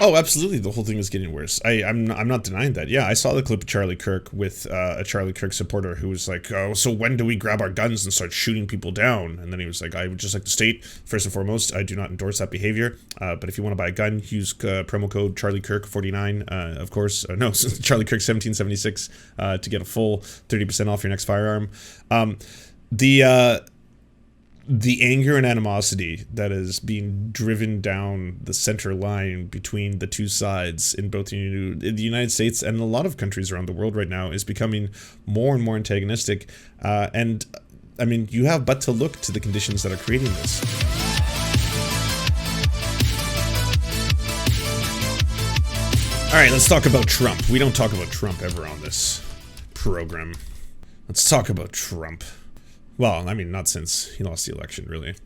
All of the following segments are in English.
Oh, absolutely. The whole thing is getting worse. I'm not denying that. Yeah, I saw the clip of Charlie Kirk with a Charlie Kirk supporter who was like, "Oh, so when do we grab our guns and start shooting people down?" And then he was like, "I would just like to state, first and foremost, I do not endorse that behavior. But if you want to buy a gun, use promo code Charlie Kirk 49. Of course, no, Charlie Kirk 1776 to get a full 30% off your next firearm." The anger and animosity that is being driven down the center line between the two sides in both the United States and a lot of countries around the world right now is becoming more and more antagonistic. And I mean, you have but to look to the conditions that are creating this. All right, let's talk about Trump. We don't talk about Trump ever on this program. Let's talk about Trump. Well, I mean, not since he lost the election, really.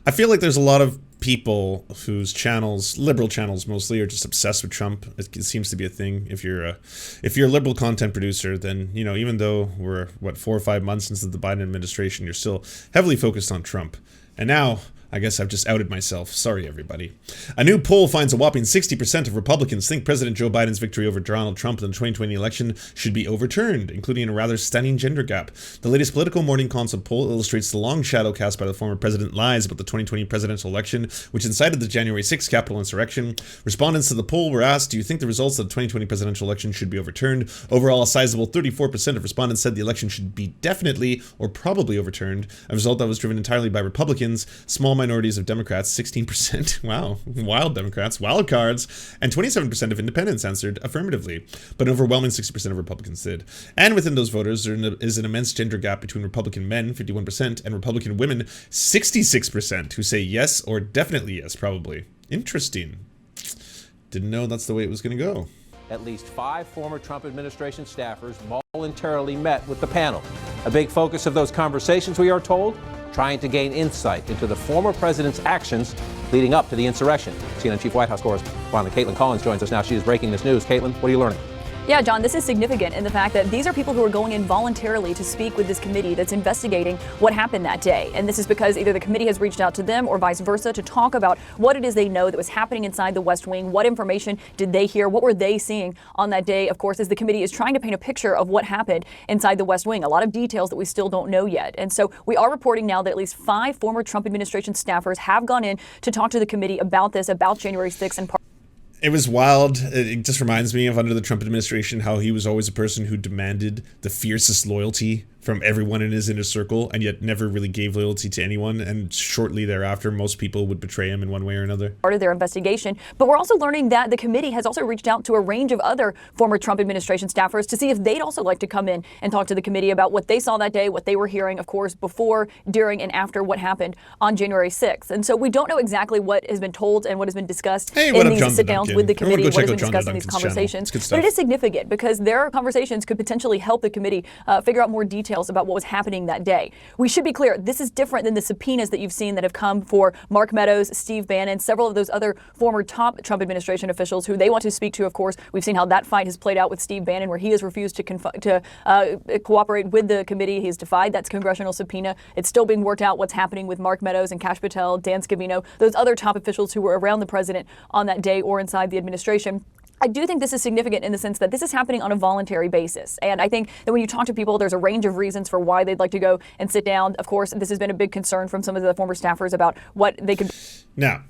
I feel like there's a lot of people whose channels, liberal channels mostly, are just obsessed with Trump. It seems to be a thing. If you're a liberal content producer, then, you know, even though we're, 4 or 5 months into the Biden administration, you're still heavily focused on Trump. And now, I guess I've just outed myself. Sorry, everybody. A new poll finds a whopping 60% of Republicans think President Joe Biden's victory over Donald Trump in the 2020 election should be overturned, including a rather stunning gender gap. The latest Political Morning Consult poll illustrates the long shadow cast by the former president lies about the 2020 presidential election, which incited the January 6th Capitol insurrection. Respondents to the poll were asked, do you think the results of the 2020 presidential election should be overturned? Overall, a sizable 34% of respondents said the election should be definitely or probably overturned, a result that was driven entirely by Republicans. Small minorities of Democrats, 16%, wow, wild Democrats, wild cards, and 27% of independents answered affirmatively, but an overwhelming 60% of Republicans did. And within those voters, there is an immense gender gap between Republican men, 51%, and Republican women, 66%, who say yes or definitely yes, probably. Interesting. Didn't know that's the way it was going to go. At least 5 former Trump administration staffers voluntarily met with the panel. A big focus of those conversations, we are told, trying to gain insight into the former president's actions leading up to the insurrection. CNN Chief White House correspondent Caitlin Collins joins us now. She is breaking this news. Caitlin, what are you learning? Yeah, John, this is significant in the fact that these are people who are going in voluntarily to speak with this committee that's investigating what happened that day. And this is because either the committee has reached out to them or vice versa to talk about what it is they know that was happening inside the West Wing. What information did they hear? What were they seeing on that day? Of course, as the committee is trying to paint a picture of what happened inside the West Wing. A lot of details that we still don't know yet. And so we are reporting now that at least 5 former Trump administration staffers have gone in to talk to the committee about this, about January 6th and It was wild. It just reminds me of under the Trump administration how he was always a person who demanded the fiercest loyalty from everyone in his inner circle and yet never really gave loyalty to anyone. And shortly thereafter, most people would betray him in one way or another. Part of their investigation. But we're also learning that the committee has also reached out to a range of other former Trump administration staffers to see if they'd also like to come in and talk to the committee about what they saw that day, what they were hearing, of course, before, during, and after what happened on January 6th. And so we don't know exactly what has been told and what has been discussed in these sit-downs with the committee, what has been discussed in these conversations. But it is significant because their conversations could potentially help the committee figure out more details about what was happening that day. We should be clear, this is different than the subpoenas that you've seen that have come for Mark Meadows, Steve Bannon, several of those other former top Trump administration officials who they want to speak to, of course. We've seen how that fight has played out with Steve Bannon, where he has refused to cooperate with the committee. He's defied that congressional subpoena. It's still being worked out what's happening with Mark Meadows and Kash Patel, Dan Scavino, those other top officials who were around the president on that day or inside the administration. I do think this is significant in the sense that this is happening on a voluntary basis. And I think that when you talk to people, there's a range of reasons for why they'd like to go and sit down. Of course, this has been a big concern from some of the former staffers about what they could. Now,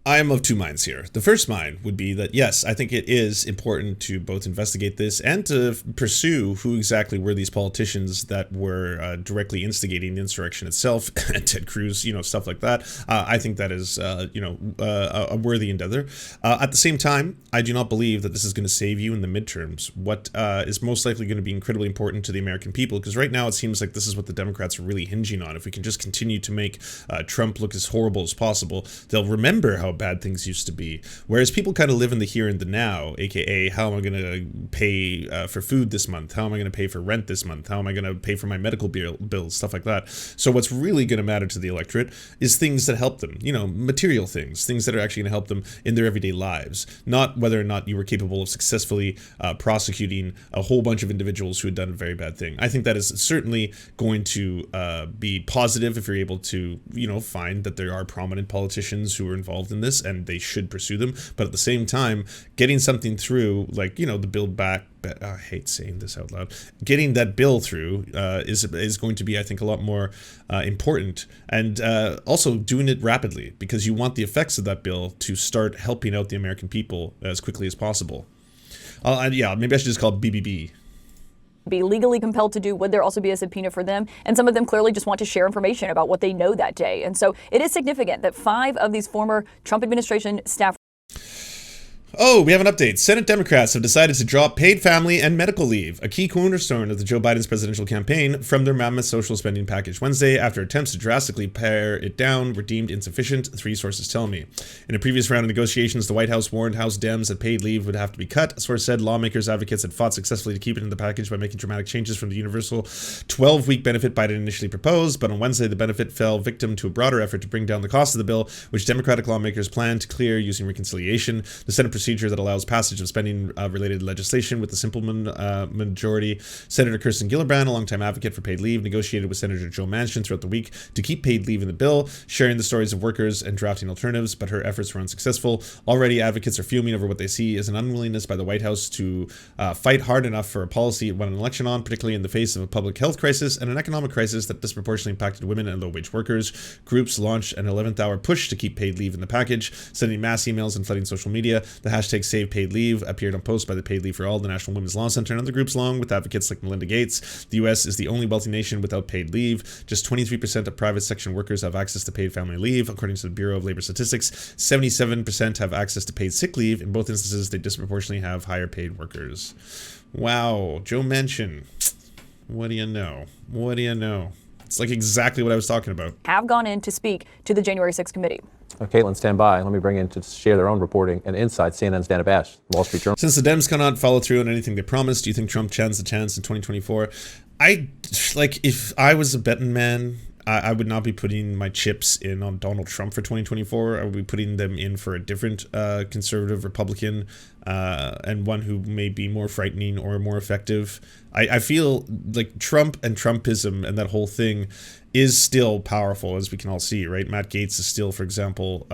I am of two minds here. The first mind would be that, yes, I think it is important to both investigate this and to pursue who exactly were these politicians that were directly instigating the insurrection itself, Ted Cruz, stuff like that. I think that is, a worthy endeavor. At the same time, I do not believe that this is going to save you in the midterms. What is most likely going to be incredibly important to the American people, because right now it seems like this is what the Democrats are really hinging on. If we can just continue to make Trump look as horrible as possible, they'll remember how bad things used to be. Whereas people kind of live in the here and the now, aka how am I going to pay for food this month? How am I going to pay for rent this month? How am I going to pay for my medical bills? Stuff like that. So what's really going to matter to the electorate is things that help them, material things that are actually going to help them in their everyday lives, not whether or not you were capable of successfully prosecuting a whole bunch of individuals who had done a very bad thing. I think that is certainly going to be positive if you're able to, find that there are prominent politicians who are involved in this, and they should pursue them. But at the same time, getting something through, like, you know, the Build Back, I hate saying this out loud, getting that bill through is going to be, I think, a lot more important, and also doing it rapidly, because you want the effects of that bill to start helping out the American people as quickly as possible. Yeah, maybe I should just call it BBB. Be legally compelled to do. Would there also be a subpoena for them? And some of them clearly just want to share information about what they know that day. And so it is significant that 5 of these former Trump administration staff. Oh, we have an update. Senate Democrats have decided to drop paid family and medical leave, a key cornerstone of the Joe Biden's presidential campaign, from their mammoth social spending package Wednesday after attempts to drastically pare it down were deemed insufficient, 3 sources tell me. In a previous round of negotiations, the White House warned House Dems that paid leave would have to be cut. A source said lawmakers' advocates had fought successfully to keep it in the package by making dramatic changes from the universal 12-week benefit Biden initially proposed, but on Wednesday the benefit fell victim to a broader effort to bring down the cost of the bill, which Democratic lawmakers plan to clear using reconciliation. The Senate procedure that allows passage of spending-related legislation with a simple majority. Senator Kirsten Gillibrand, a longtime advocate for paid leave, negotiated with Senator Joe Manchin throughout the week to keep paid leave in the bill, sharing the stories of workers and drafting alternatives, but her efforts were unsuccessful. Already, advocates are fuming over what they see as an unwillingness by the White House to fight hard enough for a policy it won an election on, particularly in the face of a public health crisis and an economic crisis that disproportionately impacted women and low-wage workers. Groups launched an 11th-hour push to keep paid leave in the package, sending mass emails and flooding social media. The hashtag Save Paid Leave appeared on posts by the Paid Leave for All, the National Women's Law Center, and other groups, along with advocates like Melinda Gates. The U.S. is the only wealthy nation without paid leave. Just 23% of private section workers have access to paid family leave, according to the Bureau of Labor Statistics. 77% have access to paid sick leave. In both instances, they disproportionately have higher paid workers. Wow, Joe Manchin. What do you know? What do you know? It's like exactly what I was talking about. Have gone in to speak to the January 6th committee. Caitlin, stand by. Let me bring in to share their own reporting and insights. CNN's Dana Bash, Wall Street Journal. Since the Dems cannot follow through on anything they promised, do you think Trump stands a chance in 2024? If I was a betting man, I would not be putting my chips in on Donald Trump for 2024. I would be putting them in for a different conservative Republican and one who may be more frightening or more effective. I feel like Trump and Trumpism and that whole thing is still powerful, as we can all see, right? Matt Gaetz is still, for example,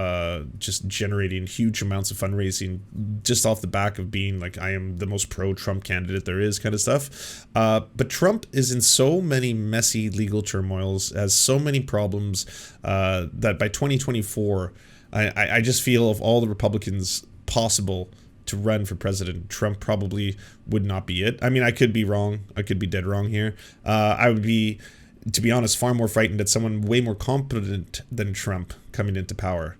just generating huge amounts of fundraising just off the back of being like, I am the most pro-Trump candidate there is kind of stuff. But Trump is in so many messy legal turmoils, has so many problems that by 2024, I just feel of all the Republicans possible to run for president, Trump probably would not be it. I mean, I could be wrong. I could be dead wrong here. I would be, to be honest, far more frightened at someone way more competent than Trump coming into power,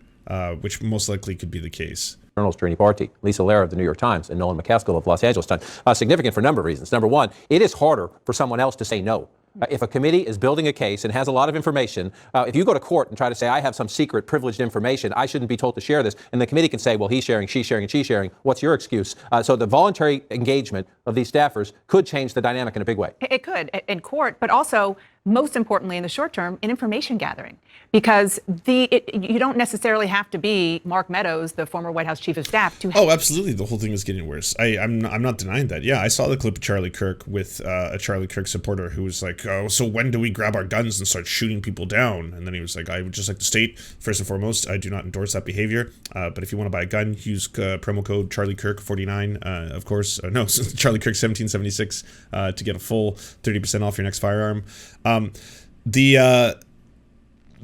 which most likely could be the case. Journalist Trini Barty, Lisa Lara of the New York Times, and Nolan McCaskill of Los Angeles Times. Significant for a number of reasons. Number one, it is harder for someone else to say no. If a committee is building a case and has a lot of information, if you go to court and try to say, I have some secret privileged information, I shouldn't be told to share this, and the committee can say, well, he's sharing, she's sharing, and she's sharing, what's your excuse? So the voluntary engagement of these staffers could change the dynamic in a big way. It could in court, but also, most importantly, in the short term, in information gathering, because you don't necessarily have to be Mark Meadows, the former White House chief of staff, to. Oh, absolutely. The whole thing is getting worse. I'm not denying that. Yeah, I saw the clip of Charlie Kirk with a Charlie Kirk supporter who was like, oh, so when do we grab our guns and start shooting people down? And then he was like, I would just like to state, first and foremost, I do not endorse that behavior. But if you want to buy a gun, use promo code Charlie Kirk 49. Of course, no, Charlie Kirk 1776 to get a full 30% off your next firearm.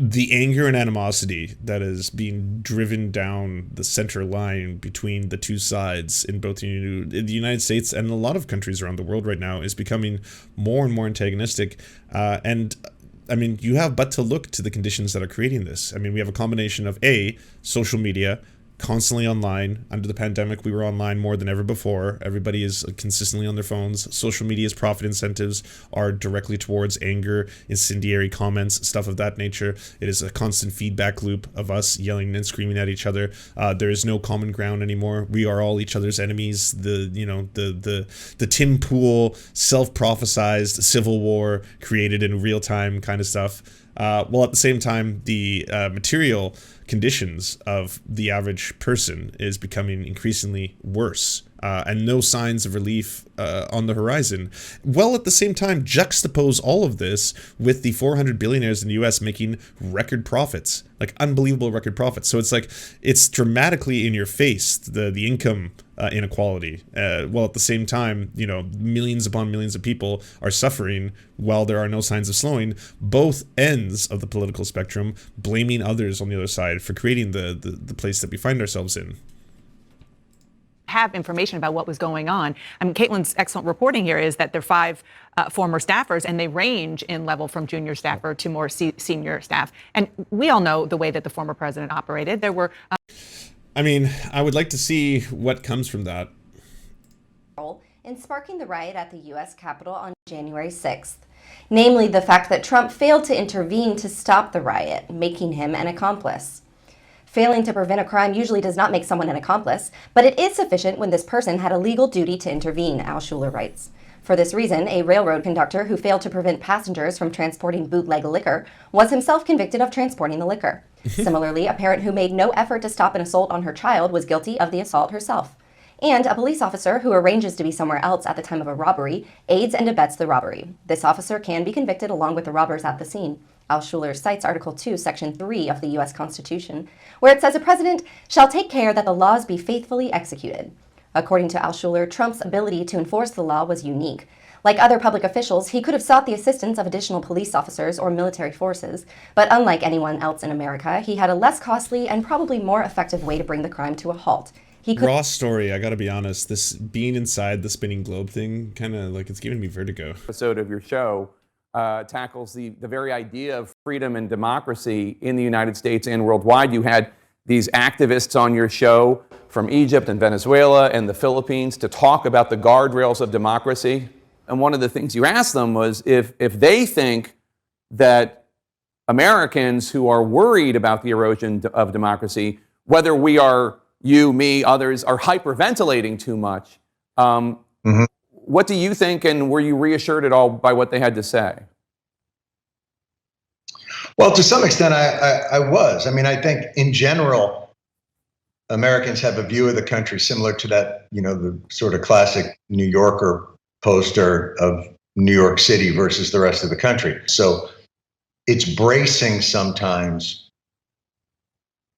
The anger and animosity that is being driven down the center line between the two sides in both the United States and a lot of countries around the world right now is becoming more and more antagonistic. And I mean, you have but to look to the conditions that are creating this. I mean, we have a combination of social media, constantly online. Under the pandemic, we were online more than ever before. Everybody is consistently on their phones. Social media's profit incentives are directly towards anger, incendiary comments, stuff of that nature. It is a constant feedback loop of us yelling and screaming at each other. There is no common ground anymore. We are all each other's enemies. The Tim Pool self-prophesized civil war created in real time kind of stuff. While at the same time, the material conditions of the average person is becoming increasingly worse and no signs of relief on the horizon. Well, at the same time, juxtapose all of this with the 400 billionaires in the US making record profits, like unbelievable record profits. So it's like, it's dramatically in your face, the income inequality. While at the same time, you know, millions upon millions of people are suffering while there are no signs of slowing. Both ends of the political spectrum blaming others on the other side for creating the place that we find ourselves in. Have information about what was going on. I mean, Caitlin's excellent reporting here is that there are 5 former staffers, and they range in level from junior staffer to more senior staff. And we all know the way that the former president operated. There were... I mean, I would like to see what comes from that. In sparking the riot at the U.S. Capitol on January 6th, namely the fact that Trump failed to intervene to stop the riot, making him an accomplice. Failing to prevent a crime usually does not make someone an accomplice, but it is sufficient when this person had a legal duty to intervene, Alschuler writes. For this reason, a railroad conductor who failed to prevent passengers from transporting bootleg liquor was himself convicted of transporting the liquor. Similarly, a parent who made no effort to stop an assault on her child was guilty of the assault herself. And a police officer who arranges to be somewhere else at the time of a robbery aids and abets the robbery. This officer can be convicted along with the robbers at the scene. Alschuler cites Article 2, Section 3 of the U.S. Constitution, where it says a president shall take care that the laws be faithfully executed. According to Alschuler, Trump's ability to enforce the law was unique. Like other public officials, he could have sought the assistance of additional police officers or military forces, but unlike anyone else in America, he had a less costly and probably more effective way to bring the crime to a halt. Raw story, I gotta be honest, this being inside the spinning globe thing, kind of like, it's giving me vertigo. Episode of your show tackles the very idea of freedom and democracy in the United States and worldwide. You had these activists on your show from Egypt and Venezuela and the Philippines to talk about the guardrails of democracy. And one of the things you asked them was if they think that Americans who are worried about the erosion of democracy, whether we are, you, me, others, are hyperventilating too much, what do you think, and were you reassured at all by what they had to say? Well, to some extent, I was. I mean, I think in general, Americans have a view of the country similar to that, you know, the sort of classic New Yorker poster of New York City versus the rest of the country. So it's bracing sometimes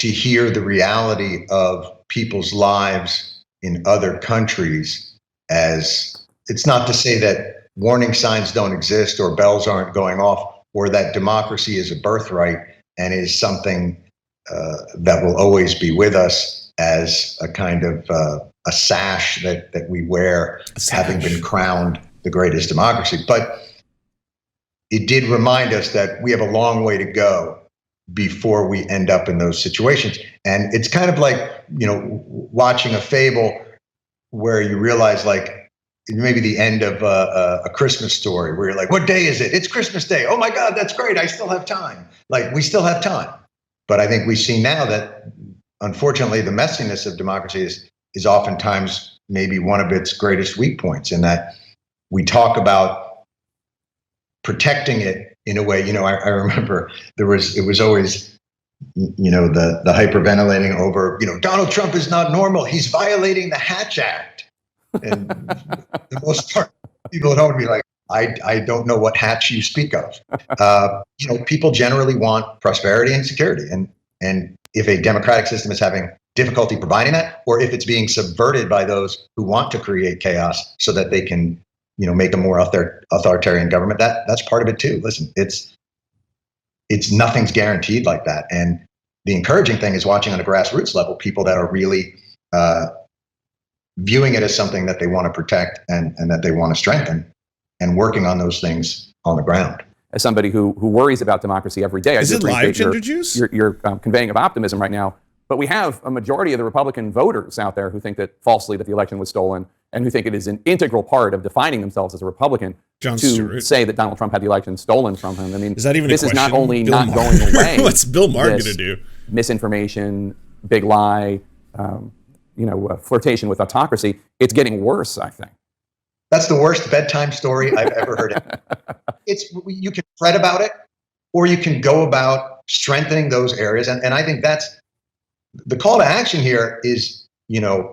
to hear the reality of people's lives in other countries. As it's not to say that warning signs don't exist or bells aren't going off, or that democracy is a birthright and is something that will always be with us as a kind of a sash that we wear, having been crowned the greatest democracy. But it did remind us that we have a long way to go before we end up in those situations. And it's kind of like, you know, watching a fable where you realize, like, maybe the end of a Christmas Story, where you're like, what day is it? It's Christmas Day. Oh my God, that's great. I still have time. Like, we still have time. But I think we see now that, unfortunately, the messiness of democracy is oftentimes maybe one of its greatest weak points, in that we talk about protecting it in a way. You know, I remember it was always, you know, the hyperventilating over, you know, Donald Trump is not normal. He's violating the Hatch Act. And the most part, people at home would be like, I don't know what hatch you speak of. You know, people generally want prosperity and security. And if a democratic system is having difficulty providing that, or if it's being subverted by those who want to create chaos so that they can, you know, make a more authoritarian government, that's part of it too. Listen, it's nothing's guaranteed like that. And the encouraging thing is watching on a grassroots level people that are really viewing it as something that they want to protect and that they want to strengthen, and working on those things on the ground. As somebody who worries about democracy every day, is it live, Ginger Juice? You're conveying of optimism right now. But we have a majority of the Republican voters out there who think that falsely that the election was stolen, and who think it is an integral part of defining themselves as a Republican say that Donald Trump had the election stolen from him. I mean, is that even this a is not only Bill not Maher. going away. What's Bill Maher going to do? Misinformation, big lie, flirtation with autocracy. It's getting worse, I think. That's the worst bedtime story I've ever heard. You can fret about it, or you can go about strengthening those areas. And I think that's the call to action here is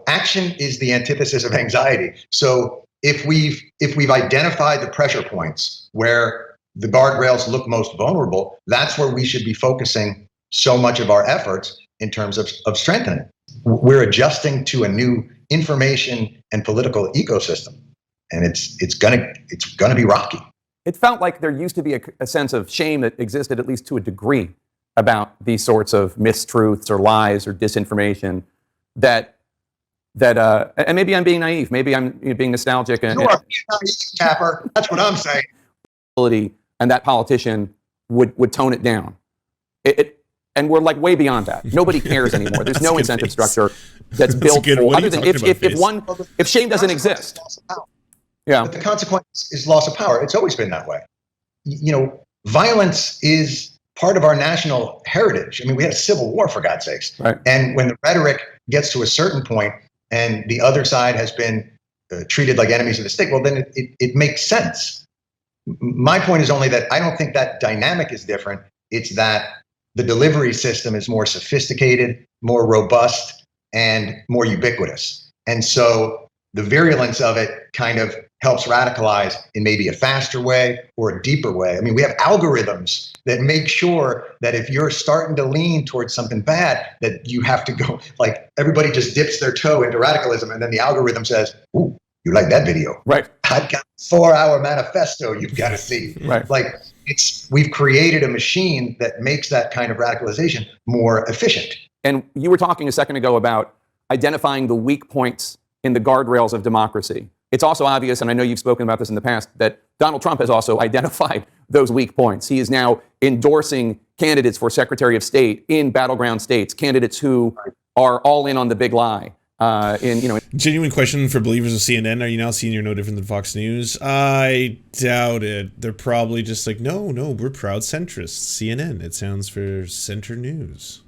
action is the antithesis of anxiety. So if we've identified the pressure points where the guardrails look most vulnerable, that's where we should be focusing so much of our efforts in terms of strengthening. We're adjusting to a new information and political ecosystem, and it's gonna be rocky. It felt like there used to be a sense of shame that existed, at least to a degree, about these sorts of mistruths or lies or disinformation that and maybe I'm being naive, maybe I'm being nostalgic. You are being naive, Tapper. That's what I'm saying. And that politician would tone it down. And we're like way beyond that. Nobody cares anymore. There's no incentive structure that's built for other than if shame doesn't exist. Yeah. But the consequence is loss of power. It's always been that way. Violence is part of our national heritage. I mean, we had a civil war, for God's sakes. Right. And when the rhetoric gets to a certain point and the other side has been treated like enemies of the state, well, then it makes sense. My point is only that I don't think that dynamic is different. It's that the delivery system is more sophisticated, more robust, and more ubiquitous. And so the virulence of it kind of helps radicalize in maybe a faster way or a deeper way. I mean, we have algorithms that make sure that if you're starting to lean towards something bad, that you have to go, like everybody just dips their toe into radicalism, and then the algorithm says, ooh, you like that video? Right. I've got a 4-hour manifesto you've got to see. Right. Like we've created a machine that makes that kind of radicalization more efficient. And you were talking a second ago about identifying the weak points in the guardrails of democracy. It's also obvious, and I know you've spoken about this in the past, that Donald Trump has also identified those weak points. He is now endorsing candidates for Secretary of State in battleground states, candidates who are all in on the big lie. Genuine question for believers of CNN: are you now seeing you're no different than Fox News? I doubt it. They're probably just like, no, we're proud centrists. CNN, it sounds for center news.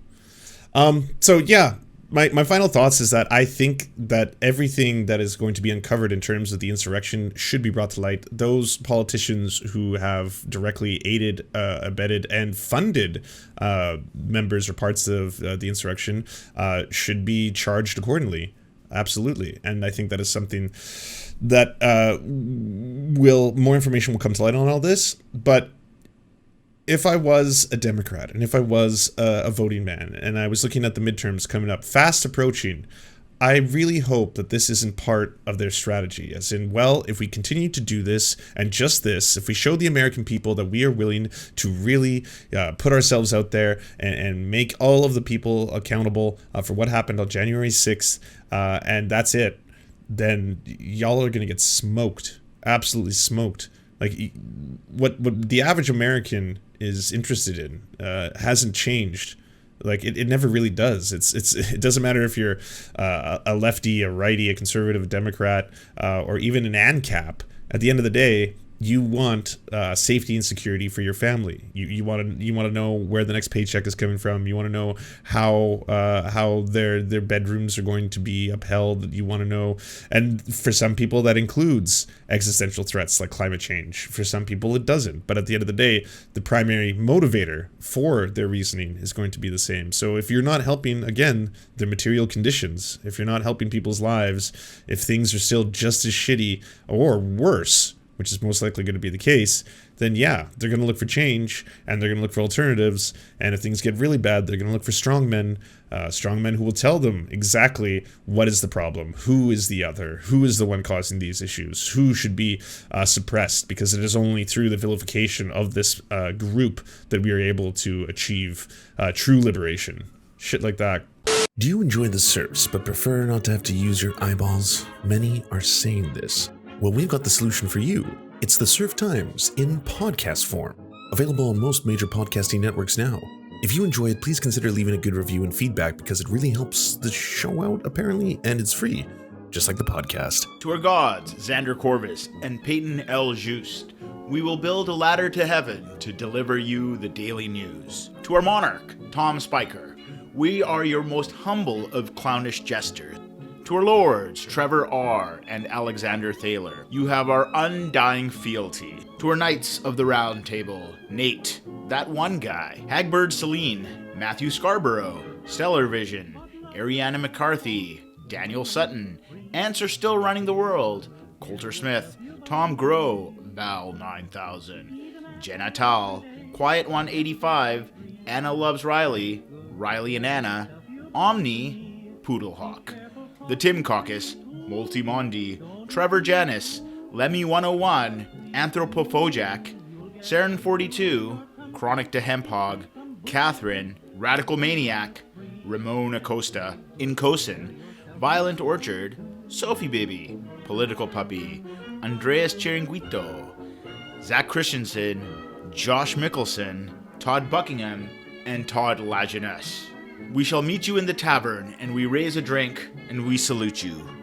So yeah. My final thoughts is that I think that everything that is going to be uncovered in terms of the insurrection should be brought to light. Those politicians who have directly aided, abetted, and funded members or parts of the insurrection should be charged accordingly. Absolutely. And I think that is something that more information will come to light on all this. But if I was a Democrat and if I was a voting man and I was looking at the midterms coming up, fast approaching, I really hope that this isn't part of their strategy. As in, well, if we continue to do this and just this, if we show the American people that we are willing to really put ourselves out there and make all of the people accountable for what happened on January 6th, and that's it, then y'all are going to get smoked. Absolutely smoked. Like what the average American is interested in hasn't changed. Like it never really does. It doesn't matter if you're a lefty, a righty, a conservative, a Democrat, or even an ANCAP. At the end of the day, you want safety and security for your family. You want to know where the next paycheck is coming from. You want to know how their bedrooms are going to be upheld. You want to know, and for some people that includes existential threats like climate change. For some people it doesn't. But at the end of the day, the primary motivator for their reasoning is going to be the same. So if you're not helping, again, the material conditions, if you're not helping people's lives, if things are still just as shitty or worse, which is most likely going to be the case, then yeah, they're going to look for change and they're going to look for alternatives. And if things get really bad, they're going to look for strongmen who will tell them exactly what is the problem, who is the other, who is the one causing these issues, who should be suppressed, because it is only through the vilification of this group that we are able to achieve true liberation. Shit like that. Do you enjoy the Serfs but prefer not to have to use your eyeballs? Many are saying this. Well, we've got the solution for you. It's the Serf Times in podcast form, available on most major podcasting networks now. If you enjoy it, please consider leaving a good review and feedback because it really helps the show out, apparently, and it's free, just like the podcast. To our gods, Xander Corvus and Peyton L. Just, we will build a ladder to heaven to deliver you the daily news. To our monarch, Tom Spiker, we are your most humble of clownish jesters. To our lords, Trevor R. and Alexander Thaler, you have our undying fealty. To our knights of the round table, Nate, that one guy, Hagbird Celine, Matthew Scarborough, Stellar Vision, Ariana McCarthy, Daniel Sutton, Ants Are Still Running the World, Coulter Smith, Tom Groh, Val 9000, Jenna Tal, Quiet 185, Anna Loves Riley, Riley and Anna, Omni, Poodlehawk, The Tim Caucus, Multimondi, Trevor Janis, Lemmy 101, Anthropophojak, Saren 42, Chronic de Hemphog, Catherine, Radical Maniac, Ramon Acosta, Incosin, Violent Orchard, Sophie Baby, Political Puppy, Andreas Chiringuito, Zach Christensen, Josh Mickelson, Todd Buckingham, and Todd Lajeunesse. We shall meet you in the tavern, and we raise a drink, and we salute you.